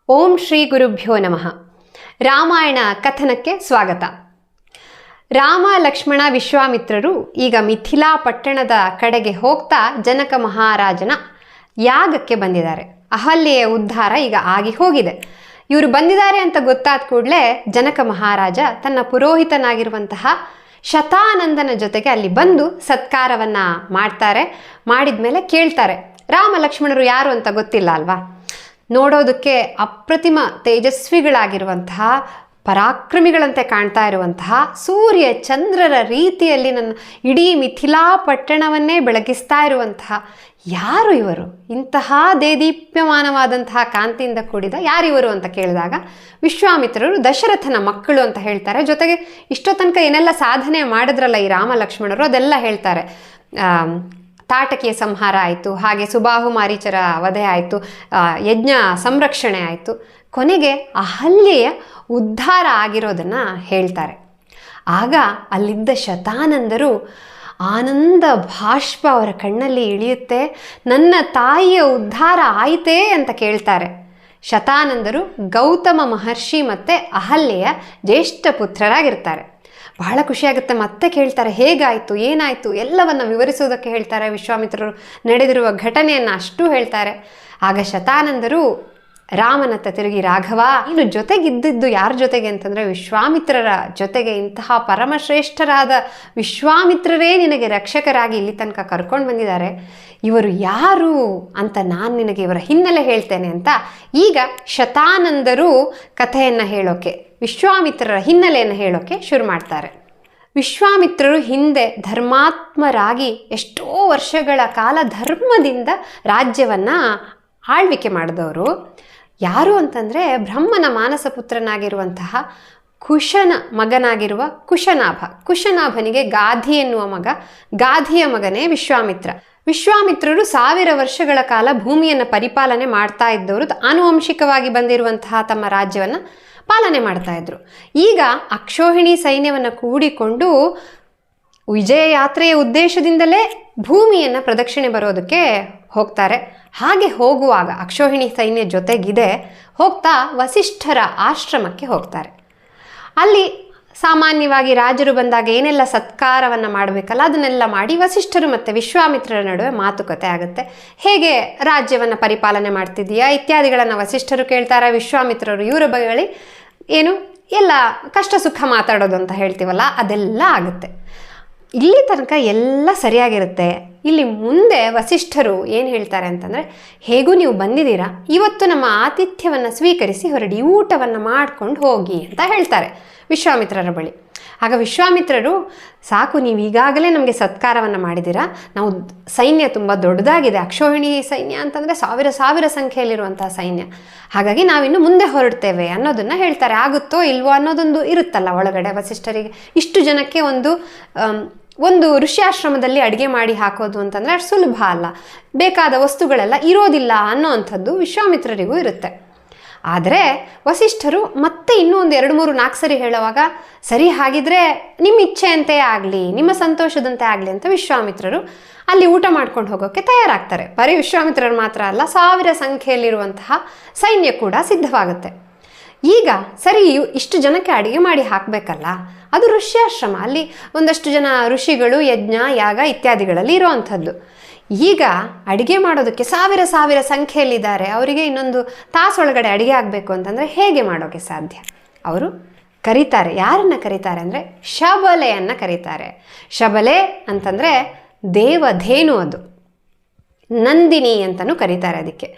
ಓಂ ಶ್ರೀ ಗುರುಭ್ಯೋ ನಮಃ. ರಾಮಾಯಣ ಕಥನಕ್ಕೆ ಸ್ವಾಗತ. ರಾಮ ಲಕ್ಷ್ಮಣ ವಿಶ್ವಾಮಿತ್ರರು ಈಗ ಮಿಥಿಲಾ ಪಟ್ಟಣದ ಕಡೆಗೆ ಹೋಗ್ತಾ ಜನಕ ಮಹಾರಾಜನ ಯಾಗಕ್ಕೆ ಬಂದಿದ್ದಾರೆ. ಅಹಲ್ಯೆಯ ಉದ್ಧಾರ ಈಗ ಆಗಿ ಹೋಗಿದೆ. ಇವರು ಬಂದಿದ್ದಾರೆ ಅಂತ ಗೊತ್ತಾದ ಕೂಡಲೇ ಜನಕ ಮಹಾರಾಜ ತನ್ನ ಪುರೋಹಿತನಾಗಿರುವಂತಹ ಶತಾನಂದನ ಜೊತೆಗೆ ಅಲ್ಲಿ ಬಂದು ಸತ್ಕಾರವನ್ನು ಮಾಡ್ತಾರೆ. ಮಾಡಿದ ಮೇಲೆ ಕೇಳ್ತಾರೆ, ರಾಮ ಲಕ್ಷ್ಮಣರು ಯಾರು ಅಂತ ಗೊತ್ತಿಲ್ಲ ಅಲ್ವಾ? ನೋಡೋದಕ್ಕೆ ಅಪ್ರತಿಮ ತೇಜಸ್ವಿಗಳಾಗಿರುವಂತಹ, ಪರಾಕ್ರಮಿಗಳಂತೆ ಕಾಣ್ತಾ ಇರುವಂತಹ, ಸೂರ್ಯ ಚಂದ್ರರ ರೀತಿಯಲ್ಲಿ ನನ್ನ ಇಡೀ ಮಿಥಿಲಾ ಪಟ್ಟಣವನ್ನೇ ಬೆಳಗಿಸ್ತಾ ಇರುವಂತಹ ಯಾರು ಇವರು? ಇಂತಹ ದೇದೀಪ್ಯಮಾನವಾದಂತಹ ಕಾಂತಿಯಿಂದ ಕೂಡಿದ ಯಾರಿವರು ಅಂತ ಕೇಳಿದಾಗ ವಿಶ್ವಾಮಿತ್ರರು ದಶರಥನ ಮಕ್ಕಳು ಅಂತ ಹೇಳ್ತಾರೆ. ಜೊತೆಗೆ ಇಷ್ಟೋ ತನಕ ಏನೆಲ್ಲ ಸಾಧನೆ ಮಾಡಿದ್ರಲ್ಲ ಈ ರಾಮ ಲಕ್ಷ್ಮಣರು, ಅದೆಲ್ಲ ಹೇಳ್ತಾರೆ. ತಾಟಕಿಯ ಸಂಹಾರ ಆಯಿತು, ಹಾಗೆ ಸುಬಾಹು ಮಾರೀಚರ ವಧೆ ಆಯಿತು, ಯಜ್ಞ ಸಂರಕ್ಷಣೆ ಆಯಿತು, ಕೊನೆಗೆ ಅಹಲ್ಯೆಯ ಉದ್ಧಾರ ಆಗಿರೋದನ್ನು ಹೇಳ್ತಾರೆ. ಆಗ ಅಲ್ಲಿದ್ದ ಶತಾನಂದರು ಆನಂದ ಬಾಷ್ಪ ಅವರ ಕಣ್ಣಲ್ಲಿ ಇಳಿಯುತ್ತೆ. ನನ್ನ ತಾಯಿಯ ಉದ್ಧಾರ ಆಯಿತೇ ಅಂತ ಕೇಳ್ತಾರೆ. ಶತಾನಂದರು ಗೌತಮ ಮಹರ್ಷಿ ಮತ್ತು ಅಹಲ್ಯೆಯ ಜ್ಯೇಷ್ಠ ಪುತ್ರರಾಗಿರ್ತಾರೆ. ಬಹಳ ಖುಷಿಯಾಗುತ್ತೆ. ಮತ್ತೆ ಕೇಳ್ತಾರೆ, ಹೇಗಾಯಿತು, ಏನಾಯಿತು ಎಲ್ಲವನ್ನು ವಿವರಿಸೋದಕ್ಕೆ ಹೇಳ್ತಾರೆ. ವಿಶ್ವಾಮಿತ್ರರು ನಡೆದಿರುವ ಘಟನೆಯನ್ನು ಅಷ್ಟು ಹೇಳ್ತಾರೆ. ಆಗ ಶತಾನಂದರು ರಾಮನತ್ತ ತಿರುಗಿ, ರಾಘವ, ಇನ್ನು ಜೊತೆಗಿದ್ದಿದ್ದು ಯಾರ ಜೊತೆಗೆ ಅಂತಂದರೆ ವಿಶ್ವಾಮಿತ್ರರ ಜೊತೆಗೆ. ಇಂತಹ ಪರಮಶ್ರೇಷ್ಠರಾದ ವಿಶ್ವಾಮಿತ್ರರೇ ನಿನಗೆ ರಕ್ಷಕರಾಗಿ ಇಲ್ಲಿ ತನಕ ಕರ್ಕೊಂಡು ಬಂದಿದ್ದಾರೆ. ಇವರು ಯಾರು ಅಂತ ನಾನು ನಿನಗೆ ಇವರ ಹಿನ್ನೆಲೆ ಹೇಳ್ತೇನೆ ಅಂತ ಈಗ ಶತಾನಂದರು ಕಥೆಯನ್ನು ಹೇಳೋಕ್ಕೆ, ವಿಶ್ವಾಮಿತ್ರರ ಹಿನ್ನೆಲೆಯನ್ನು ಹೇಳೋಕ್ಕೆ ಶುರು ಮಾಡ್ತಾರೆ. ವಿಶ್ವಾಮಿತ್ರರು ಹಿಂದೆ ಧರ್ಮಾತ್ಮರಾಗಿ ಎಷ್ಟೋ ವರ್ಷಗಳ ಕಾಲ ಧರ್ಮದಿಂದ ರಾಜ್ಯವನ್ನು ಆಳ್ವಿಕೆ ಮಾಡಿದವರು. ಯಾರು ಅಂತಂದರೆ ಬ್ರಹ್ಮನ ಮಾನಸ ಪುತ್ರನಾಗಿರುವಂತಹ ಕುಶನ ಮಗನಾಗಿರುವ ಕುಶನಾಭ. ಕುಶನಾಭನಿಗೆ ಗಾಧಿ ಎನ್ನುವ ಮಗ, ಗಾಧಿಯ ಮಗನೇ ವಿಶ್ವಾಮಿತ್ರ. ವಿಶ್ವಾಮಿತ್ರರು 1000 ವರ್ಷಗಳ ಕಾಲ ಭೂಮಿಯನ್ನು ಪರಿಪಾಲನೆ ಮಾಡ್ತಾ ಇದ್ದವರು. ಆನುವಂಶಿಕವಾಗಿ ಬಂದಿರುವಂತಹ ತಮ್ಮ ರಾಜ್ಯವನ್ನು ಪಾಲನೆ ಮಾಡ್ತಾ ಇದ್ರು. ಈಗ ಅಕ್ಷೋಹಿಣಿ ಸೈನ್ಯವನ್ನು ಕೂಡಿಕೊಂಡು ವಿಜಯ ಯಾತ್ರೆಯ ಉದ್ದೇಶದಿಂದಲೇ ಭೂಮಿಯನ್ನು ಪ್ರದಕ್ಷಿಣೆ ಬರೋದಕ್ಕೆ ಹೋಗ್ತಾರೆ. ಹಾಗೆ ಹೋಗುವಾಗ ಅಕ್ಷೋಹಿಣಿ ಸೈನ್ಯ ಜೊತೆಗಿದೆ. ಹೋಗ್ತಾ ವಸಿಷ್ಠರ ಆಶ್ರಮಕ್ಕೆ ಹೋಗ್ತಾರೆ. ಅಲ್ಲಿ ಸಾಮಾನ್ಯವಾಗಿ ರಾಜರು ಬಂದಾಗ ಏನೆಲ್ಲ ಸತ್ಕಾರವನ್ನು ಮಾಡಬೇಕಲ್ಲ ಅದನ್ನೆಲ್ಲ ಮಾಡಿ ವಸಿಷ್ಠರು ಮತ್ತು ವಿಶ್ವಾಮಿತ್ರರ ನಡುವೆ ಮಾತುಕತೆ ಆಗುತ್ತೆ. ಹೇಗೆ ರಾಜ್ಯವನ್ನು ಪರಿಪಾಲನೆ ಮಾಡ್ತಿದೆಯಾ ಇತ್ಯಾದಿಗಳನ್ನು ವಸಿಷ್ಠರು ಕೇಳ್ತಾರೆ. ವಿಶ್ವಾಮಿತ್ರರು ಇವರ ಬಳಿ ಏನು ಎಲ್ಲ ಕಷ್ಟ ಸುಖ ಮಾತಾಡೋದು ಅಂತ ಹೇಳ್ತೀವಲ್ಲ ಅದೆಲ್ಲ ಆಗುತ್ತೆ. ಇಲ್ಲಿ ತನಕ ಎಲ್ಲ ಸರಿಯಾಗಿರುತ್ತೆ. ಇಲ್ಲಿ ಮುಂದೆ ವಸಿಷ್ಠರು ಏನು ಹೇಳ್ತಾರೆ ಅಂತಂದರೆ, ಹೇಗೂ ನೀವು ಬಂದಿದ್ದೀರಾ, ಇವತ್ತು ನಮ್ಮ ಆತಿಥ್ಯವನ್ನು ಸ್ವೀಕರಿಸಿ ಹೊರಡಿ, ಊಟವನ್ನು ಮಾಡ್ಕೊಂಡು ಹೋಗಿ ಅಂತ ಹೇಳ್ತಾರೆ ವಿಶ್ವಾಮಿತ್ರರ ಬಳಿ. ಆಗ ವಿಶ್ವಾಮಿತ್ರರು, ಸಾಕು, ನೀವು ಈಗಾಗಲೇ ನಮಗೆ ಸತ್ಕಾರವನ್ನು ಮಾಡಿದ್ದೀರಾ, ನಾವು ಸೈನ್ಯ ತುಂಬ ದೊಡ್ಡದಾಗಿದೆ, ಅಕ್ಷೋಹಿಣಿ ಸೈನ್ಯ ಅಂತಂದರೆ ಸಾವಿರ ಸಂಖ್ಯೆಯಲ್ಲಿರುವಂತಹ ಸೈನ್ಯ, ಹಾಗಾಗಿ ನಾವಿನ್ನು ಮುಂದೆ ಹೊರಡ್ತೇವೆ ಅನ್ನೋದನ್ನು ಹೇಳ್ತಾರೆ. ಆಗುತ್ತೋ ಇಲ್ವೋ ಅನ್ನೋದೊಂದು ಇರುತ್ತಲ್ಲ ಒಳಗಡೆ ವಸಿಷ್ಠರಿಗೆ. ಇಷ್ಟು ಜನಕ್ಕೆ ಒಂದು ಋಷ್ಯಾಶ್ರಮದಲ್ಲಿ ಅಡುಗೆ ಮಾಡಿ ಹಾಕೋದು ಅಂತಂದರೆ ಅಷ್ಟು ಸುಲಭ ಅಲ್ಲ, ಬೇಕಾದ ವಸ್ತುಗಳೆಲ್ಲ ಇರೋದಿಲ್ಲ ಅನ್ನೋ ಅಂಥದ್ದು ವಿಶ್ವಾಮಿತ್ರರಿಗೂ ಇರುತ್ತೆ. ಆದರೆ ವಸಿಷ್ಠರು ಮತ್ತೆ ಇನ್ನೂ ಒಂದು 2-3-4 ಸರಿ ಹೇಳುವಾಗ, ಸರಿ ಹಾಗಿದ್ರೆ ನಿಮ್ಮ ಇಚ್ಛೆಯಂತೆ ಆಗಲಿ, ನಿಮ್ಮ ಸಂತೋಷದಂತೆ ಆಗಲಿ ಅಂತ ವಿಶ್ವಾಮಿತ್ರರು ಅಲ್ಲಿ ಊಟ ಮಾಡ್ಕೊಂಡು ಹೋಗೋಕ್ಕೆ ತಯಾರಾಗ್ತಾರೆ. ಬರೀ ವಿಶ್ವಾಮಿತ್ರರು ಮಾತ್ರ ಅಲ್ಲ, 1000 ಸಂಖ್ಯೆಯಲ್ಲಿರುವಂತಹ ಸೈನ್ಯ ಕೂಡ ಸಿದ್ಧವಾಗುತ್ತೆ. ಈಗ ಸರಿ, ಇಷ್ಟು ಜನಕ್ಕೆ ಅಡುಗೆ ಮಾಡಿ ಹಾಕಬೇಕಲ್ಲ, ಅದು ಋಷ್ಯಾಶ್ರಮ, ಅಲ್ಲಿ ಒಂದಷ್ಟು ಜನ ಋಷಿಗಳು ಯಜ್ಞ ಯಾಗ ಇತ್ಯಾದಿಗಳಲ್ಲಿ ಇರೋವಂಥದ್ದು. ಈಗ ಅಡುಗೆ ಮಾಡೋದಕ್ಕೆ 1000 ಸಂಖ್ಯೆಯಲ್ಲಿದ್ದಾರೆ, ಅವರಿಗೆ ಇನ್ನೊಂದು ತಾಸೊಳಗಡೆ ಅಡುಗೆ ಆಗಬೇಕು ಅಂತಂದರೆ ಹೇಗೆ ಮಾಡೋಕ್ಕೆ ಸಾಧ್ಯ? ಅವರು ಕರೀತಾರೆ. ಯಾರನ್ನು ಕರೀತಾರೆ ಅಂದರೆ ಶಬಲೆಯನ್ನು ಕರೀತಾರೆ. ಶಬಲೆ ಅಂತಂದರೆ ದೇವಧೇನು, ಅದು ನಂದಿನಿ ಅಂತಲೂ ಕರೀತಾರೆ ಅದಕ್ಕೆ.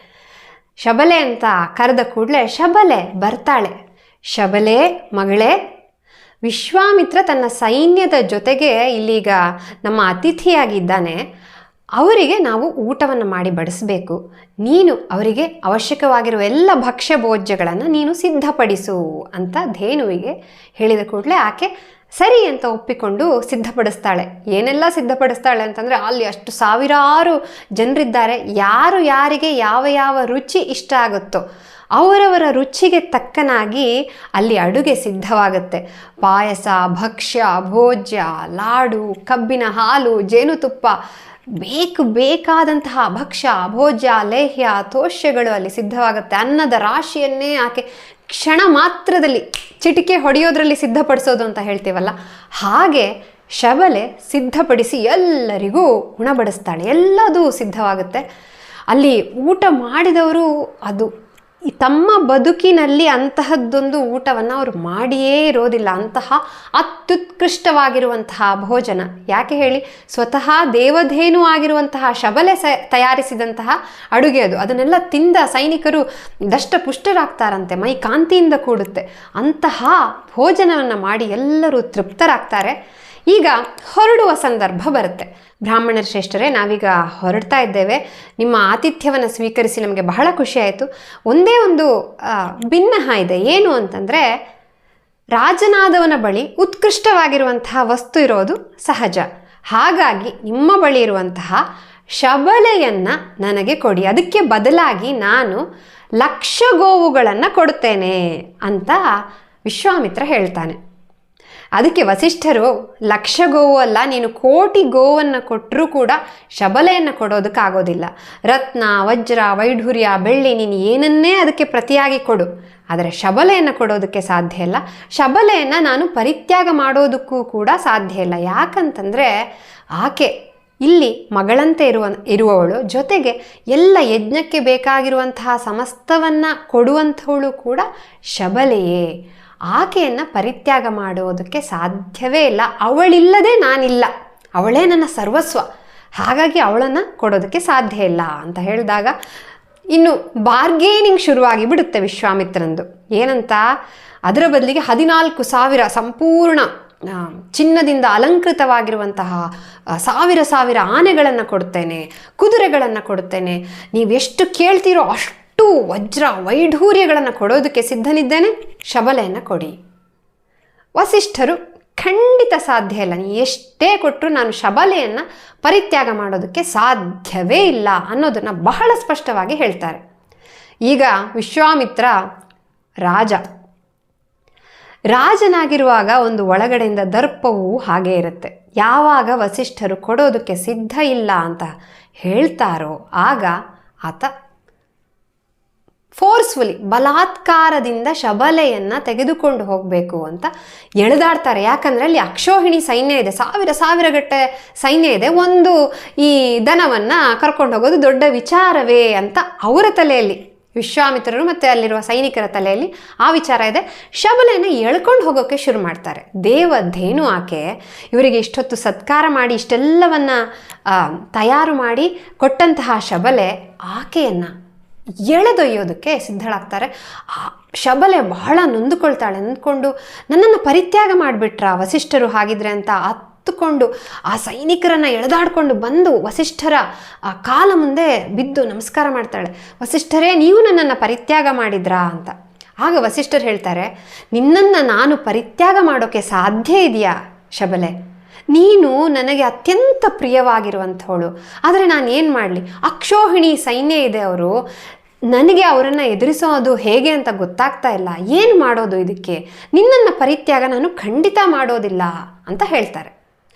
ಶಬಲೆ ಅಂತ ಕರೆದ ಕೂಡಲೇ ಶಬಲೆ ಬರ್ತಾಳೆ. ಶಬಲೆ ಮಗಳೇ, ವಿಶ್ವಾಮಿತ್ರ ತನ್ನ ಸೈನ್ಯದ ಜೊತೆಗೆ ಇಲ್ಲೀಗ ನಮ್ಮ ಅತಿಥಿಯಾಗಿದ್ದಾನೆ, ಅವರಿಗೆ ನಾವು ಊಟವನ್ನು ಮಾಡಿ ಬಡಿಸಬೇಕು. ನೀನು ಅವರಿಗೆ ಅವಶ್ಯಕವಾಗಿರುವ ಎಲ್ಲ ಭಕ್ಷ್ಯ ಭೋಜ್ಯಗಳನ್ನು ನೀನು ಸಿದ್ಧಪಡಿಸು ಅಂತ ಧೇನುವಿಗೆ ಹೇಳಿದ ಕೂಡಲೇ ಆಕೆ ಸರಿ ಅಂತ ಒಪ್ಪಿಕೊಂಡು ಸಿದ್ಧಪಡಿಸ್ತಾಳೆ. ಏನೆಲ್ಲ ಸಿದ್ಧಪಡಿಸ್ತಾಳೆ ಅಂತಂದರೆ, ಅಲ್ಲಿ ಅಷ್ಟು ಸಾವಿರಾರು ಜನರಿದ್ದಾರೆ, ಯಾರು ಯಾರಿಗೆ ಯಾವ ರುಚಿ ಇಷ್ಟ ಆಗುತ್ತೋ ಅವರವರ ರುಚಿಗೆ ತಕ್ಕನಾಗಿ ಅಲ್ಲಿ ಅಡುಗೆ ಸಿದ್ಧವಾಗುತ್ತೆ. ಪಾಯಸ, ಭಕ್ಷ್ಯ, ಭೋಜ್ಯ, ಲಾಡು, ಕಬ್ಬಿನ ಹಾಲು, ಜೇನುತುಪ್ಪ, ಬೇಕಾದಂತಹ ಭಕ್ಷ್ಯ ಭೋಜ್ಯ ಲೇಹ್ಯ ತೋಷ್ಯಗಳು ಅಲ್ಲಿ ಸಿದ್ಧವಾಗುತ್ತೆ. ಅನ್ನದ ರಾಶಿಯನ್ನೇ ಆಕೆ ಕ್ಷಣ ಮಾತ್ರದಲ್ಲಿ ಚಿಟಿಕೆ ಹೊಡೆಯೋದ್ರಲ್ಲಿ ಸಿದ್ಧಪಡಿಸೋದು ಅಂತ ಹೇಳ್ತೀವಲ್ಲ, ಹಾಗೆ ಶಬಲೆ ಸಿದ್ಧಪಡಿಸಿ ಎಲ್ಲರಿಗೂ ಉಣಬಡಿಸ್ತಾಳೆ. ಎಲ್ಲದೂ ಸಿದ್ಧವಾಗುತ್ತೆ. ಅಲ್ಲಿ ಊಟ ಮಾಡಿದವರು ಅದು ತಮ್ಮ ಬದುಕಿನಲ್ಲಿ ಅಂತಹದ್ದೊಂದು ಊಟವನ್ನು ಅವರು ಮಾಡಿಯೇ ಇರೋದಿಲ್ಲ. ಅಂತಹ ಅತ್ಯುತ್ಕೃಷ್ಟವಾಗಿರುವಂತಹ ಭೋಜನ. ಯಾಕೆ ಹೇಳಿ, ಸ್ವತಃ ದೇವಧೇನು ಆಗಿರುವಂತಹ ಶಬಲೆ ತಯಾರಿಸಿದಂತಹ ಅಡುಗೆ ಅದು. ಅದನ್ನೆಲ್ಲ ತಿಂದ ಸೈನಿಕರು ದಷ್ಟಪುಷ್ಟರಾಗ್ತಾರಂತೆ, ಮೈ ಕಾಂತಿಯಿಂದ ಕೂಡುತ್ತೆ. ಅಂತಹ ಭೋಜನವನ್ನು ಮಾಡಿ ಎಲ್ಲರೂ ತೃಪ್ತರಾಗ್ತಾರೆ. ಈಗ ಹೊರಡುವ ಸಂದರ್ಭ ಬರುತ್ತೆ. ಬ್ರಾಹ್ಮಣರ ಶ್ರೇಷ್ಠರೇ, ನಾವೀಗ ಹೊರಡ್ತಾ ಇದ್ದೇವೆ. ನಿಮ್ಮ ಆತಿಥ್ಯವನ್ನು ಸ್ವೀಕರಿಸಿ ನಮಗೆ ಬಹಳ ಖುಷಿಯಾಯಿತು. ಒಂದೇ ಒಂದು ಭಿನ್ನಹ ಇದೆ. ಏನು ಅಂತಂದರೆ, ರಾಜನಾದವನ ಬಳಿ ಉತ್ಕೃಷ್ಟವಾಗಿರುವಂತಹ ವಸ್ತು ಇರೋದು ಸಹಜ. ಹಾಗಾಗಿ ನಿಮ್ಮ ಬಳಿ ಇರುವಂತಹ ಶಬಲೆಯನ್ನು ನನಗೆ ಕೊಡಿ, ಅದಕ್ಕೆ ಬದಲಾಗಿ ನಾನು 1,00,000 ಗೋವುಗಳನ್ನು ಕೊಡುತ್ತೇನೆ ಅಂತ ವಿಶ್ವಾಮಿತ್ರ ಹೇಳ್ತಾನೆ. ಅದಕ್ಕೆ ವಸಿಷ್ಠರು, 1,00,000 ಗೋವು ಅಲ್ಲ, ನೀನು 1,000,000 ಗೋವನ್ನು ಕೊಟ್ಟರೂ ಕೂಡ ಶಬಲೆಯನ್ನು ಕೊಡೋದಕ್ಕಾಗೋದಿಲ್ಲ. ರತ್ನ ವಜ್ರ ವೈಢೂರ್ಯ ಬೆಳ್ಳಿ ನೀನು ಏನನ್ನೇ ಅದಕ್ಕೆ ಪ್ರತಿಯಾಗಿ ಕೊಡು, ಆದರೆ ಶಬಲೆಯನ್ನು ಕೊಡೋದಕ್ಕೆ ಸಾಧ್ಯ ಇಲ್ಲ. ಶಬಲೆಯನ್ನು ನಾನು ಪರಿತ್ಯಾಗ ಮಾಡೋದಕ್ಕೂ ಕೂಡ ಸಾಧ್ಯ ಇಲ್ಲ. ಯಾಕಂತಂದರೆ ಆಕೆ ಇಲ್ಲಿ ಮಗಳಂತೆ ಇರುವವಳು, ಜೊತೆಗೆ ಎಲ್ಲ ಯಜ್ಞಕ್ಕೆ ಬೇಕಾಗಿರುವಂತಹ ಸಮಸ್ತವನ್ನು ಕೊಡುವಂಥವಳು ಕೂಡ ಶಬಲೆಯೇ. ಆಕೆಯನ್ನು ಪರಿತ್ಯಾಗ ಮಾಡುವುದಕ್ಕೆ ಸಾಧ್ಯವೇ ಇಲ್ಲ. ಅವಳಿಲ್ಲದೆ ನಾನಿಲ್ಲ, ಅವಳೇ ನನ್ನ ಸರ್ವಸ್ವ, ಹಾಗಾಗಿ ಅವಳನ್ನು ಕೊಡೋದಕ್ಕೆ ಸಾಧ್ಯ ಇಲ್ಲ ಅಂತ ಹೇಳಿದಾಗ ಇನ್ನು ಬಾರ್ಗೇನಿಂಗ್ ಶುರುವಾಗಿ ಬಿಡುತ್ತೆ ವಿಶ್ವಾಮಿತ್ರಂದು. ಏನಂತ, ಅದರ ಬದಲಿಗೆ 14,000 ಸಂಪೂರ್ಣ ಚಿನ್ನದಿಂದ ಅಲಂಕೃತವಾಗಿರುವಂತಹ 1,000 ಆನೆಗಳನ್ನು ಕೊಡ್ತೇನೆ, ಕುದುರೆಗಳನ್ನು ಕೊಡ್ತೇನೆ, ನೀವೆಷ್ಟು ಕೇಳ್ತೀರೋ ಅಷ್ಟು ವಜ್ರ ವೈಢೂರ್ಯಗಳನ್ನು ಕೊಡೋದಕ್ಕೆ ಸಿದ್ಧನಿದ್ದೇನೆ, ಶಬಲೆಯನ್ನು ಕೊಡಿ. ವಸಿಷ್ಠರು, ಖಂಡಿತ ಸಾಧ್ಯ ಇಲ್ಲ, ನೀ ಎಷ್ಟೇ ಕೊಟ್ಟರು ನಾನು ಶಬಲೆಯನ್ನು ಪರಿತ್ಯಾಗ ಮಾಡೋದಕ್ಕೆ ಸಾಧ್ಯವೇ ಇಲ್ಲ ಅನ್ನೋದನ್ನು ಬಹಳ ಸ್ಪಷ್ಟವಾಗಿ ಹೇಳ್ತಾರೆ. ಈಗ ವಿಶ್ವಾಮಿತ್ರ ರಾಜನಾಗಿರುವಾಗ ಒಂದು ಒಳಗಡೆಯಿಂದ ದರ್ಪವೂ ಹಾಗೇ ಇರುತ್ತೆ. ಯಾವಾಗ ವಸಿಷ್ಠರು ಕೊಡೋದಕ್ಕೆ ಸಿದ್ಧ ಇಲ್ಲ ಅಂತ ಹೇಳ್ತಾರೋ ಆಗ ಆತ ಫೋರ್ಸ್ಫುಲಿ ಬಲಾತ್ಕಾರದಿಂದ ಶಬಲೆಯನ್ನು ತೆಗೆದುಕೊಂಡು ಹೋಗಬೇಕು ಅಂತ ಎಳೆದಾಡ್ತಾರೆ. ಯಾಕಂದರೆ ಅಲ್ಲಿ ಅಕ್ಷೋಹಿಣಿ ಸೈನ್ಯ ಇದೆ, 1,000 ಗಟ್ಟೆ ಸೈನ್ಯ ಇದೆ. ಒಂದು ಈ ದನವನ್ನು ಕರ್ಕೊಂಡು ಹೋಗೋದು ದೊಡ್ಡ ವಿಚಾರವೇ ಅಂತ ಅವರ ತಲೆಯಲ್ಲಿ, ವಿಶ್ವಾಮಿತ್ರರು ಮತ್ತು ಅಲ್ಲಿರುವ ಸೈನಿಕರ ತಲೆಯಲ್ಲಿ ಆ ವಿಚಾರ ಇದೆ. ಶಬಲೆಯನ್ನು ಎಳ್ಕೊಂಡು ಹೋಗೋಕ್ಕೆ ಶುರು ಮಾಡ್ತಾರೆ. ದೇವಧೇನು ಆಕೆ ಇವರಿಗೆ ಇಷ್ಟೊತ್ತು ಸತ್ಕಾರ ಮಾಡಿ ಇಷ್ಟೆಲ್ಲವನ್ನು ತಯಾರು ಮಾಡಿ ಕೊಟ್ಟಂತಹ ಶಬಲೆ ಆಕೆಯನ್ನು ಎಳೆದೊಯ್ಯೋದಕ್ಕೆ ಸಿದ್ಧಳಾಗ್ತಾರೆ. ಆ ಶಬಲೆ ಬಹಳ ನೊಂದುಕೊಳ್ತಾಳೆ. ನೊಂದ್ಕೊಂಡು ನನ್ನನ್ನು ಪರಿತ್ಯಾಗ ಮಾಡಿಬಿಟ್ರ ವಸಿಷ್ಠರು ಹಾಗಿದ್ರೆ ಅಂತ ಹತ್ತುಕೊಂಡು ಆ ಸೈನಿಕರನ್ನು ಎಳೆದಾಡ್ಕೊಂಡು ಬಂದು ವಸಿಷ್ಠರ ಆ ಕಾಲ ಮುಂದೆ ಬಿದ್ದು ನಮಸ್ಕಾರ ಮಾಡ್ತಾಳೆ. ವಸಿಷ್ಠರೇ, ನೀವು ನನ್ನನ್ನು ಪರಿತ್ಯಾಗ ಮಾಡಿದ್ರಾ ಅಂತ. ಆಗ ವಸಿಷ್ಠರು ಹೇಳ್ತಾರೆ, ನಿನ್ನನ್ನು ನಾನು ಪರಿತ್ಯಾಗ ಮಾಡೋಕ್ಕೆ ಸಾಧ್ಯ ಇದೆಯಾ ಶಬಲೆ? ನೀನು ನನಗೆ ಅತ್ಯಂತ ಪ್ರಿಯವಾಗಿರುವಂಥವಳು, ಆದರೆ ನಾನು ಏನು ಮಾಡಲಿ? ಅಕ್ಷೋಹಿಣಿ ಸೈನ್ಯ ಇದೆ, ಅವರು ನನಗೆ ಅವರನ್ನು ಎದುರಿಸೋದು ಹೇಗೆ ಅಂತ ಗೊತ್ತಾಗ್ತಾ ಇಲ್ಲ, ಏನು ಮಾಡೋದು ಇದಕ್ಕೆ? ನಿನ್ನನ್ನು ಪರಿತ್ಯಾಗ ನಾನು ಖಂಡಿತ ಮಾಡೋದಿಲ್ಲ ಅಂತ ಹೇಳ್ತಾರೆ.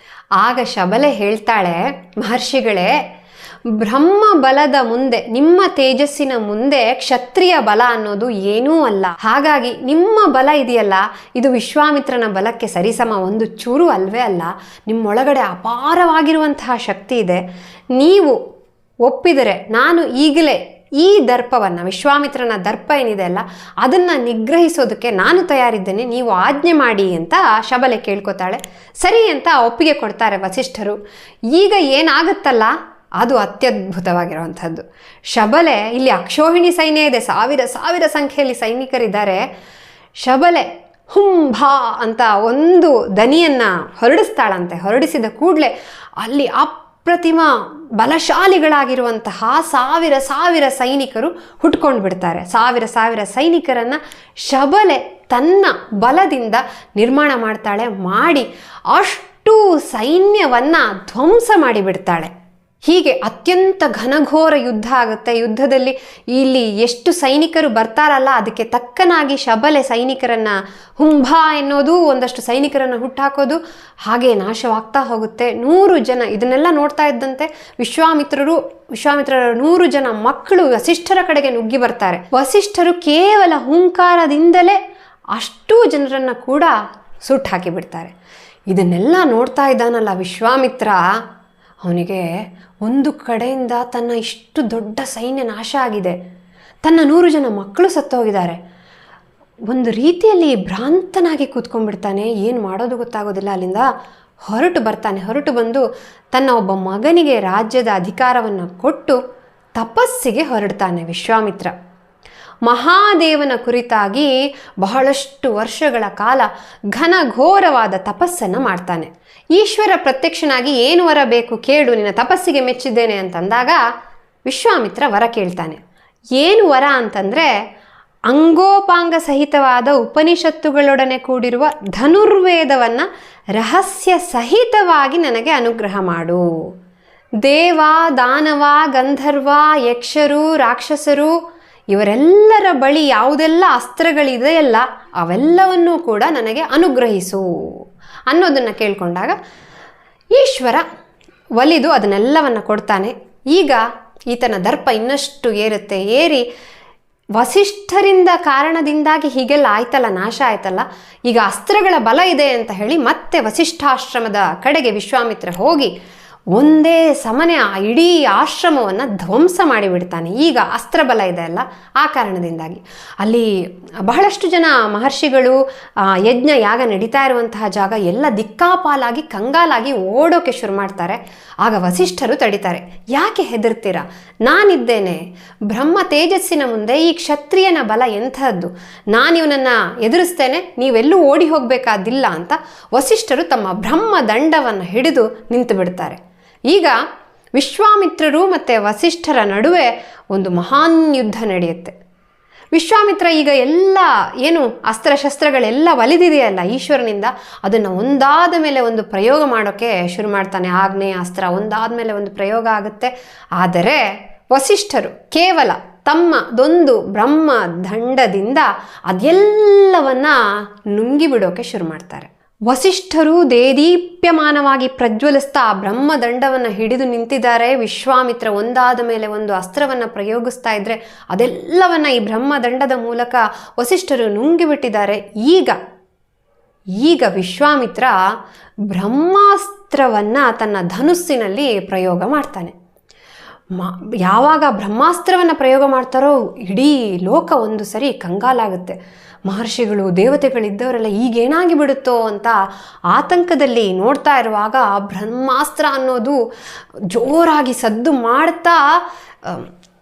ಆಗ ಶಬಲೆ ಹೇಳ್ತಾಳೆ, ಮಹರ್ಷಿಗಳೇ, ಬ್ರಹ್ಮ ಬಲದ ಮುಂದೆ, ನಿಮ್ಮ ತೇಜಸ್ಸಿನ ಮುಂದೆ ಕ್ಷತ್ರಿಯ ಬಲ ಅನ್ನೋದು ಏನೂ ಅಲ್ಲ. ಹಾಗಾಗಿ ನಿಮ್ಮ ಬಲ ಇದೆಯಲ್ಲ, ಇದು ವಿಶ್ವಾಮಿತ್ರನ ಬಲಕ್ಕೆ ಸರಿಸಮ ಒಂದು ಚೂರು ಅಲ್ವೇ ಅಲ್ಲ. ನಿಮ್ಮೊಳಗಡೆ ಅಪಾರವಾಗಿರುವಂತಹ ಶಕ್ತಿ ಇದೆ. ನೀವು ಒಪ್ಪಿದರೆ ನಾನು ಈಗಲೇ ಈ ದರ್ಪವನ್ನು, ವಿಶ್ವಾಮಿತ್ರನ ದರ್ಪ ಏನಿದೆ ಅಲ್ಲ, ಅದನ್ನು ನಿಗ್ರಹಿಸೋದಕ್ಕೆ ನಾನು ತಯಾರಿದ್ದೇನೆ, ನೀವು ಆಜ್ಞೆ ಮಾಡಿ ಅಂತ ಶಬಲೆ ಕೇಳ್ಕೊತಾಳೆ. ಸರಿ ಅಂತ ಒಪ್ಪಿಗೆ ಕೊಡ್ತಾರೆ ವಸಿಷ್ಠರು. ಈಗ ಏನಾಗುತ್ತಲ್ಲ ಅದು ಅತ್ಯದ್ಭುತವಾಗಿರುವಂಥದ್ದು. ಶಬಲೆ, ಇಲ್ಲಿ ಅಕ್ಷೋಹಿಣಿ ಸೈನ್ಯ ಇದೆ, 1,000 ಸಂಖ್ಯೆಯಲ್ಲಿ ಸೈನಿಕರಿದ್ದಾರೆ. ಶಬಲೆ ಹುಂಭಾ ಅಂತ ಒಂದು ದನಿಯನ್ನು ಹೊರಡಿಸ್ತಾಳಂತೆ. ಹೊರಡಿಸಿದ ಕೂಡಲೇ ಅಲ್ಲಿ ಅಪ್ರತಿಮ ಬಲಶಾಲಿಗಳಾಗಿರುವಂತಹ 1,000 ಸೈನಿಕರು ಹುಟ್ಕೊಂಡು ಬಿಡ್ತಾರೆ. 1,000 ಸೈನಿಕರನ್ನು ಶಬಲೆ ತನ್ನ ಬಲದಿಂದ ನಿರ್ಮಾಣ ಮಾಡ್ತಾಳೆ. ಮಾಡಿ ಅಷ್ಟು ಸೈನ್ಯವನ್ನು ಧ್ವಂಸ ಮಾಡಿಬಿಡ್ತಾಳೆ. ಹೀಗೆ ಅತ್ಯಂತ ಘನಘೋರ ಯುದ್ಧ ಆಗುತ್ತೆ. ಯುದ್ಧದಲ್ಲಿ ಇಲ್ಲಿ ಎಷ್ಟು ಸೈನಿಕರು ಬರ್ತಾರಲ್ಲ ಅದಕ್ಕೆ ತಕ್ಕನಾಗಿ ಶಬಲೆ ಸೈನಿಕರನ್ನು, ಹುಂಭ ಎನ್ನೋದು ಒಂದಷ್ಟು ಸೈನಿಕರನ್ನು ಹುಟ್ಟಾಕೋದು, ಹಾಗೆ ನಾಶವಾಗ್ತಾ ಹೋಗುತ್ತೆ. 100 ಜನ ಇದನ್ನೆಲ್ಲ ನೋಡ್ತಾ ಇದ್ದಂತೆ ವಿಶ್ವಾಮಿತ್ರರ 100 ಜನ ಮಕ್ಕಳು ವಸಿಷ್ಠರ ಕಡೆಗೆ ನುಗ್ಗಿ ಬರ್ತಾರೆ. ವಸಿಷ್ಠರು ಕೇವಲ ಹುಂಕಾರದಿಂದಲೇ ಅಷ್ಟೂ ಜನರನ್ನು ಕೂಡ ಸುಟ್ಟು ಹಾಕಿಬಿಡ್ತಾರೆ. ಇದನ್ನೆಲ್ಲ ನೋಡ್ತಾ ಇದ್ದಾನಲ್ಲ ವಿಶ್ವಾಮಿತ್ರ, ಅವನಿಗೆ ಒಂದು ಕಡೆಯಿಂದ ತನ್ನ ಇಷ್ಟು ದೊಡ್ಡ ಸೈನ್ಯ ನಾಶ ಆಗಿದೆ, ತನ್ನ 100 ಜನ ಮಕ್ಕಳು ಸತ್ತೋಗಿದ್ದಾರೆ, ಒಂದು ರೀತಿಯಲ್ಲಿ ಭ್ರಾಂತನಾಗಿ ಕೂತ್ಕೊಂಡ್ಬಿಡ್ತಾನೆ. ಏನು ಮಾಡೋದು ಗೊತ್ತಾಗೋದಿಲ್ಲ. ಅಲ್ಲಿಂದ ಹೊರಟು ಬಂದು ತನ್ನ ಒಬ್ಬ ಮಗನಿಗೆ ರಾಜ್ಯದ ಅಧಿಕಾರವನ್ನು ಕೊಟ್ಟು ತಪಸ್ಸಿಗೆ ಹೊರಡ್ತಾನೆ ವಿಶ್ವಾಮಿತ್ರ. ಮಹಾದೇವನ ಕುರಿತಾಗಿ ಬಹಳಷ್ಟು ವರ್ಷಗಳ ಕಾಲ ಘನಘೋರವಾದ ತಪಸ್ಸನ್ನು ಮಾಡ್ತಾನೆ. ಈಶ್ವರ ಪ್ರತ್ಯಕ್ಷನಾಗಿ ಏನು ವರ ಬೇಕು ಕೇಳು, ನಿನ್ನ ತಪಸ್ಸಿಗೆ ಮೆಚ್ಚಿದ್ದೇನೆ ಅಂತಂದಾಗ ವಿಶ್ವಾಮಿತ್ರ ವರ ಕೇಳ್ತಾನೆ. ಏನು ವರ ಅಂತಂದರೆ, ಅಂಗೋಪಾಂಗ ಸಹಿತವಾದ ಉಪನಿಷತ್ತುಗಳೊಡನೆ ಕೂಡಿರುವ ಧನುರ್ವೇದವನ್ನು ರಹಸ್ಯ ಸಹಿತವಾಗಿ ನನಗೆ ಅನುಗ್ರಹ ಮಾಡು. ದೇವ, ದಾನವ, ಗಂಧರ್ವ, ಯಕ್ಷರು, ರಾಕ್ಷಸರು ಇವರೆಲ್ಲರ ಬಳಿ ಯಾವುದೆಲ್ಲ ಅಸ್ತ್ರಗಳಿದೆಯಲ್ಲ ಅವೆಲ್ಲವನ್ನೂ ಕೂಡ ನನಗೆ ಅನುಗ್ರಹಿಸು ಅನ್ನೋದನ್ನು ಕೇಳಿಕೊಂಡಾಗ ಈಶ್ವರ ಒಲಿದು ಅದನ್ನೆಲ್ಲವನ್ನು ಕೊಡ್ತಾನೆ. ಈಗ ಈತನ ದರ್ಪ ಇನ್ನಷ್ಟು ಏರಿ ವಸಿಷ್ಠರಿಂದ ಕಾರಣದಿಂದಾಗಿ ಹೀಗೆಲ್ಲ ಆಯ್ತಲ್ಲ, ನಾಶ ಆಯ್ತಲ್ಲ, ಈಗ ಅಸ್ತ್ರಗಳ ಬಲ ಇದೆ ಅಂತ ಹೇಳಿ ಮತ್ತೆ ವಸಿಷ್ಠಾಶ್ರಮದ ಕಡೆಗೆ ವಿಶ್ವಾಮಿತ್ರ ಹೋಗಿ ಒಂದೇ ಸಮನೆ ಆ ಇಡೀ ಆಶ್ರಮವನ್ನು ಧ್ವಂಸ ಮಾಡಿಬಿಡ್ತಾನೆ. ಈಗ ಅಸ್ತ್ರಬಲ ಇದೆ ಅಲ್ಲ, ಆ ಕಾರಣದಿಂದಾಗಿ ಅಲ್ಲಿ ಬಹಳಷ್ಟು ಜನ ಮಹರ್ಷಿಗಳು, ಯಜ್ಞ ಯಾಗ ನಡೀತಾ ಇರುವಂತಹ ಜಾಗ ಎಲ್ಲ ದಿಕ್ಕಾಪಾಲಾಗಿ ಕಂಗಾಲಾಗಿ ಓಡೋಕೆ ಶುರು ಮಾಡ್ತಾರೆ. ಆಗ ವಸಿಷ್ಠರು ತಡಿತಾರೆ. ಯಾಕೆ ಹೆದರ್ತೀರಾ, ನಾನಿದ್ದೇನೆ. ಬ್ರಹ್ಮ ತೇಜಸ್ಸಿನ ಮುಂದೆ ಈ ಕ್ಷತ್ರಿಯನ ಬಲ ಎಂಥದ್ದು, ನಾನಿವನನ್ನು ಎದುರಿಸ್ತೇನೆ, ನೀವೆಲ್ಲೂ ಓಡಿ ಹೋಗಬೇಕಾದಿಲ್ಲ ಅಂತ ವಸಿಷ್ಠರು ತಮ್ಮ ಬ್ರಹ್ಮ ದಂಡವನ್ನು ಹಿಡಿದು ನಿಂತು ಬಿಡ್ತಾರೆ. ಈಗ ವಿಶ್ವಾಮಿತ್ರರು ಮತ್ತು ವಸಿಷ್ಠರ ನಡುವೆ ಒಂದು ಮಹಾನ್ ಯುದ್ಧ ನಡೆಯುತ್ತೆ. ವಿಶ್ವಾಮಿತ್ರ ಈಗ ಎಲ್ಲ ಏನು ಅಸ್ತ್ರಶಸ್ತ್ರಗಳೆಲ್ಲ ಒಲಿದಿದೆಯಲ್ಲ ಈಶ್ವರನಿಂದ, ಅದನ್ನು ಒಂದಾದ ಮೇಲೆ ಒಂದು ಪ್ರಯೋಗ ಮಾಡೋಕ್ಕೆ ಶುರು ಮಾಡ್ತಾನೆ. ಆಗ್ನೇಯ ಅಸ್ತ್ರ ಒಂದಾದ ಮೇಲೆ ಒಂದು ಪ್ರಯೋಗ ಆಗುತ್ತೆ. ಆದರೆ ವಸಿಷ್ಠರು ಕೇವಲ ತಮ್ಮದೊಂದು ಬ್ರಹ್ಮ ದಂಡದಿಂದ ಅದೆಲ್ಲವನ್ನ ನುಂಗಿಬಿಡೋಕೆ ಶುರು ಮಾಡ್ತಾರೆ. ವಸಿಷ್ಠರು ದೇದೀಪ್ಯಮಾನವಾಗಿ ಪ್ರಜ್ವಲಿಸ್ತಾ ಬ್ರಹ್ಮದಂಡವನ್ನು ಹಿಡಿದು ನಿಂತಿದ್ದಾರೆ. ವಿಶ್ವಾಮಿತ್ರ ಒಂದಾದ ಮೇಲೆ ಒಂದು ಅಸ್ತ್ರವನ್ನು ಪ್ರಯೋಗಿಸ್ತಾ ಇದ್ರೆ ಅದೆಲ್ಲವನ್ನ ಈ ಬ್ರಹ್ಮದಂಡದ ಮೂಲಕ ವಸಿಷ್ಠರು ನುಂಗಿಬಿಟ್ಟಿದ್ದಾರೆ. ಈಗ ವಿಶ್ವಾಮಿತ್ರ ಬ್ರಹ್ಮಾಸ್ತ್ರವನ್ನು ತನ್ನ ಧನುಸ್ಸಿನಲ್ಲಿ ಪ್ರಯೋಗ ಮಾಡ್ತಾನೆ. ಯಾವಾಗ ಬ್ರಹ್ಮಾಸ್ತ್ರವನ್ನು ಪ್ರಯೋಗ ಮಾಡ್ತಾರೋ ಇಡೀ ಲೋಕ ಒಂದು ಸರಿ ಕಂಗಾಲಾಗುತ್ತೆ. ಮಹರ್ಷಿಗಳು, ದೇವತೆಗಳಿದ್ದವರೆಲ್ಲ ಈಗೇನಾಗಿ ಬಿಡುತ್ತೋ ಅಂತ ಆತಂಕದಲ್ಲಿ ನೋಡ್ತಾ ಇರುವಾಗ ಬ್ರಹ್ಮಾಸ್ತ್ರ ಅನ್ನೋದು ಜೋರಾಗಿ ಸದ್ದು ಮಾಡ್ತಾ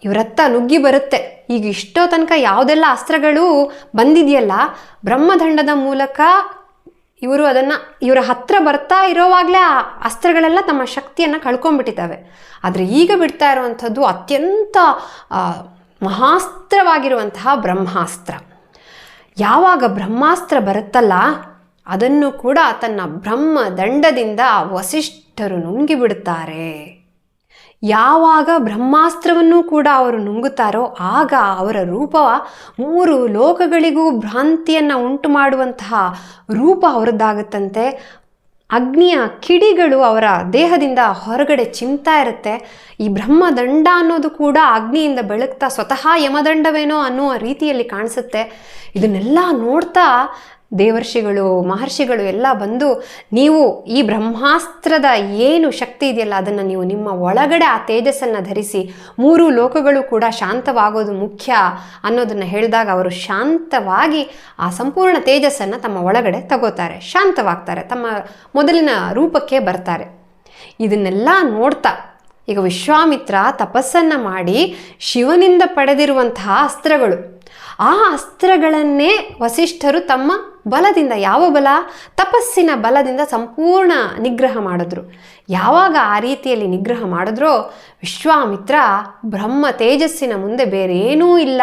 ಇವರತ್ತ ನುಗ್ಗಿ ಬರುತ್ತೆ. ಈಗ ಇಷ್ಟೋ ತನಕ ಯಾವುದೆಲ್ಲ ಅಸ್ತ್ರಗಳು ಬಂದಿದೆಯಲ್ಲ ಬ್ರಹ್ಮದಂಡದ ಮೂಲಕ ಇವರು ಅದನ್ನು ಇವರ ಹತ್ರ ಬರ್ತಾ ಇರೋವಾಗಲೇ ಆ ಅಸ್ತ್ರಗಳೆಲ್ಲ ತಮ್ಮ ಶಕ್ತಿಯನ್ನು ಕಳ್ಕೊಂಡ್ಬಿಟ್ಟಿದ್ದಾವೆ. ಆದರೆ ಈಗ ಬಿಡ್ತಾ ಇರುವಂಥದ್ದು ಅತ್ಯಂತ ಮಹಾಸ್ತ್ರವಾಗಿರುವಂತಹ ಬ್ರಹ್ಮಾಸ್ತ್ರ. ಯಾವಾಗ ಬ್ರಹ್ಮಾಸ್ತ್ರ ಬರುತ್ತಲ್ಲ ಅದನ್ನು ಕೂಡ ತನ್ನ ಬ್ರಹ್ಮದಂಡದಿಂದ ವಸಿಷ್ಠರು ನುಂಗಿಬಿಡುತ್ತಾರೆ. ಯಾವಾಗ ಬ್ರಹ್ಮಾಸ್ತ್ರವನ್ನು ಕೂಡ ಅವರು ನುಂಗುತ್ತಾರೋ ಆಗ ಅವರ ರೂಪ 3 ಲೋಕಗಳಿಗೂ ಭ್ರಾಂತಿಯನ್ನು ಉಂಟು ಮಾಡುವಂತಹ ರೂಪ ಅವರದ್ದಾಗುತ್ತಂತೆ. ಅಗ್ನಿಯ ಕಿಡಿಗಳು ಅವರ ದೇಹದಿಂದ ಹೊರಗಡೆ ಚಿಮ್ತಾ ಇರುತ್ತೆ. ಈ ಬ್ರಹ್ಮದಂಡ ಅನ್ನೋದು ಕೂಡ ಅಗ್ನಿಯಿಂದ ಬೆಳಗ್ತಾ ಸ್ವತಃ ಯಮದಂಡವೇನೋ ಅನ್ನುವ ರೀತಿಯಲ್ಲಿ ಕಾಣಿಸುತ್ತೆ. ಇದನ್ನೆಲ್ಲ ನೋಡ್ತಾ ದೇವರ್ಷಿಗಳು, ಮಹರ್ಷಿಗಳು ಎಲ್ಲ ಬಂದು, ನೀವು ಈ ಬ್ರಹ್ಮಾಸ್ತ್ರದ ಏನು ಶಕ್ತಿ ಇದೆಯಲ್ಲ ಅದನ್ನು ನೀವು ನಿಮ್ಮ ಒಳಗಡೆ ಆ ತೇಜಸ್ಸನ್ನು ಧರಿಸಿ 3 ಲೋಕಗಳು ಕೂಡ ಶಾಂತವಾಗೋದು ಮುಖ್ಯ ಅನ್ನೋದನ್ನು ಹೇಳಿದಾಗ ಅವರು ಶಾಂತವಾಗಿ ಆ ಸಂಪೂರ್ಣ ತೇಜಸ್ಸನ್ನು ತಮ್ಮ ಒಳಗಡೆ ತಗೋತಾರೆ, ಶಾಂತವಾಗ್ತಾರೆ, ತಮ್ಮ ಮೊದಲಿನ ರೂಪಕ್ಕೆ ಬರ್ತಾರೆ. ಇದನ್ನೆಲ್ಲ ನೋಡ್ತಾ ಈಗ ವಿಶ್ವಾಮಿತ್ರ ತಪಸ್ಸನ್ನು ಮಾಡಿ ಶಿವನಿಂದ ಪಡೆದಿರುವಂತಹ ಅಸ್ತ್ರಗಳು, ಆ ಅಸ್ತ್ರಗಳನ್ನೇ ವಸಿಷ್ಠರು ತಮ್ಮ ಬಲದಿಂದ, ಯಾವ ಬಲ, ತಪಸ್ಸಿನ ಬಲದಿಂದ ಸಂಪೂರ್ಣ ನಿಗ್ರಹ ಮಾಡಿದ್ರು. ಯಾವಾಗ ಆ ರೀತಿಯಲ್ಲಿ ನಿಗ್ರಹ ಮಾಡಿದ್ರೋ ವಿಶ್ವಾಮಿತ್ರ ಬ್ರಹ್ಮ ತೇಜಸ್ಸಿನ ಮುಂದೆ ಬೇರೆ ಏನೂ ಇಲ್ಲ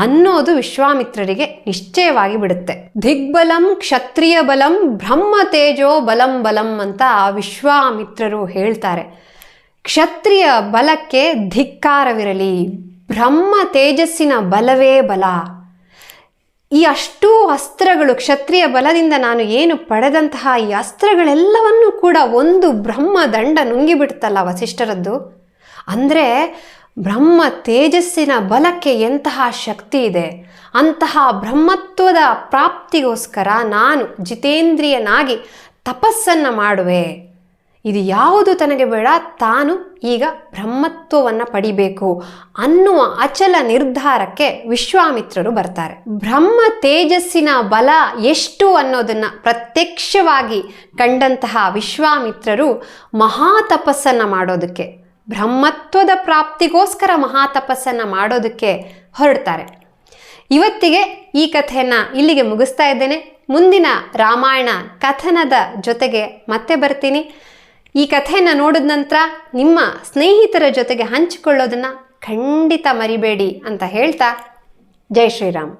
ಅನ್ನೋದು ವಿಶ್ವಾಮಿತ್ರರಿಗೆ ನಿಶ್ಚಯವಾಗಿ ಬಿಡುತ್ತೆ. ದಿಗ್ಬಲಂ ಕ್ಷತ್ರಿಯ ಬಲಂ ಬ್ರಹ್ಮ ತೇಜೋ ಬಲಂ ಬಲಂ ಅಂತ ವಿಶ್ವಾಮಿತ್ರರು ಹೇಳ್ತಾರೆ. ಕ್ಷತ್ರಿಯ ಬಲಕ್ಕೆ ಧಿಕ್ಕಾರವಿರಲಿ, ಬ್ರಹ್ಮ ತೇಜಸ್ಸಿನ ಬಲವೇ ಬಲ. ಈ ಅಷ್ಟೂ ಅಸ್ತ್ರಗಳು, ಕ್ಷತ್ರಿಯ ಬಲದಿಂದ ನಾನು ಏನು ಪಡೆದಂತಹ ಈ ಅಸ್ತ್ರಗಳೆಲ್ಲವನ್ನೂ ಕೂಡ ಒಂದು ಬ್ರಹ್ಮದಂಡ ನುಂಗಿಬಿಡ್ತಲ್ಲ ವಸಿಷ್ಠರದ್ದು. ಅಂದರೆ ಬ್ರಹ್ಮ ತೇಜಸ್ಸಿನ ಬಲಕ್ಕೆ ಎಂತಹ ಶಕ್ತಿ ಇದೆ. ಅಂತಹ ಬ್ರಹ್ಮತ್ವದ ಪ್ರಾಪ್ತಿಗೋಸ್ಕರ ನಾನು ಜಿತೇಂದ್ರಿಯನಾಗಿ ತಪಸ್ಸನ್ನು ಮಾಡುವೆ. ಇದು ಯಾವುದು ತನಗೆ ಬೇಡ, ತಾನು ಈಗ ಬ್ರಹ್ಮತ್ವವನ್ನು ಪಡಿಬೇಕು ಅನ್ನುವ ಅಚಲ ನಿರ್ಧಾರಕ್ಕೆ ವಿಶ್ವಾಮಿತ್ರರು ಬರ್ತಾರೆ. ಬ್ರಹ್ಮ ತೇಜಸ್ಸಿನ ಬಲ ಎಷ್ಟು ಅನ್ನೋದನ್ನು ಪ್ರತ್ಯಕ್ಷವಾಗಿ ಕಂಡಂತಹ ವಿಶ್ವಾಮಿತ್ರರು ಮಹಾತಪಸ್ಸನ್ನು ಮಾಡೋದಕ್ಕೆ, ಬ್ರಹ್ಮತ್ವದ ಪ್ರಾಪ್ತಿಗೋಸ್ಕರ ಮಹಾತಪಸ್ಸನ್ನು ಮಾಡೋದಕ್ಕೆ ಹೊರಡ್ತಾರೆ. ಇವತ್ತಿಗೆ ಈ ಕಥೆಯನ್ನು ಇಲ್ಲಿಗೆ ಮುಗಿಸ್ತಾ ಇದ್ದೇನೆ. ಮುಂದಿನ ರಾಮಾಯಣ ಕಥನದ ಜೊತೆಗೆ ಮತ್ತೆ ಬರ್ತೀನಿ. ಈ ಕಥೆಯನ್ನು ನೋಡಿದ ನಂತರ ನಿಮ್ಮ ಸ್ನೇಹಿತರ ಜೊತೆಗೆ ಹಂಚಿಕೊಳ್ಳೋದನ್ನು ಖಂಡಿತ ಮರಿಬೇಡಿ ಅಂತ ಹೇಳ್ತಾ, ಜೈ ಶ್ರೀರಾಮ್.